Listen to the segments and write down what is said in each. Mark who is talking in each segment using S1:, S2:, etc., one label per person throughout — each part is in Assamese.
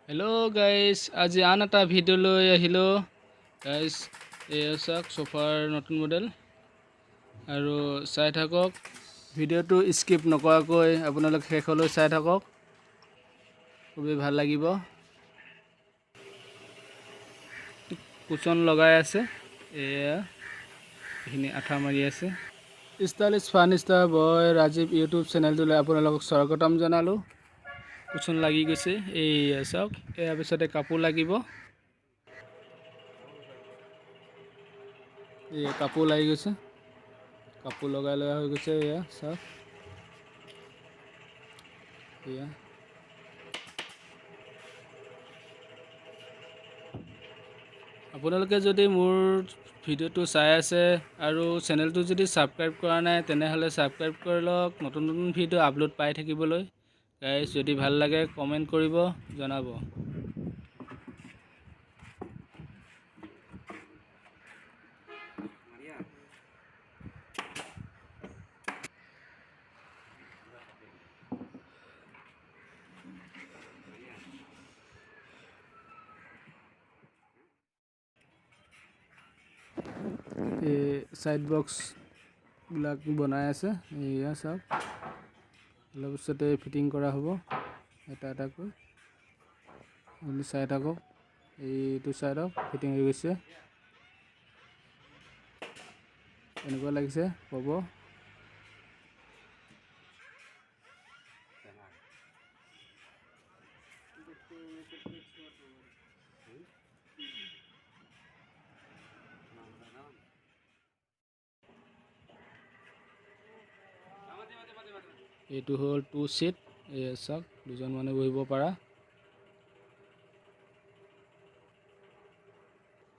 S1: Hello guys, আজি আন এটা ভিডিও লৈ আহিলো guys এই চাওক সোফাৰ নতুন মডেল আৰু চাই থাকক ভিডিওটো স্কিপ নকৰাকৈ আপোনালোক শেষলৈ চাই থাকক খুবেই ভাল লাগিব কুচন লগাই আছে এয়া এখিনি আঠা মাৰি আছে ষ্টাইলিছ ফান ষ্টাৰ বয় ৰাজীৱ ইউটিউব চেনেলটোলৈ আপোনালোকক স্বাগতম জনালো কুচন লাগি গৈছে এই চাওক ইয়াৰ পিছতে কাপোৰ লাগিব এই কাপোৰ লাগি গৈছে কাপোৰ লগাই লোৱা হৈ গৈছে এয়া চাওক এয়া আপোনালোকে যদি মোৰ ভিডিওটো চাই আছে আৰু চেনেলটো যদি সাবস্ক্ৰাইব কৰা নাই তেনেহলে সাবস্ক্ৰাইব কৰি লওক নতুন নতুন ভিডিও আপলোড পাই থাকিবলৈ গাইস যদি ভাল লাগে কমেন্ট কৰিব জনাব সাইড বক্স বিলাক বনাই আছে এয়া সব অলপতে ফিটিং কৰা হ'ব এটা এটাকৈ আপুনি চাই থাকক এইটো সাইডত ফিটিং হৈ গৈছে এনেকুৱা লাগিছে হ'ব এইটো হল 2 সিট এই সব দুজন মানে বহিব পাৰা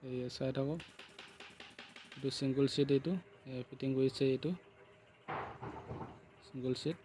S1: এই চাই থাকক এইটো সিঙ্গল সিট এইটো ফিটিং কৰিছে এইটো সিঙ্গল সিট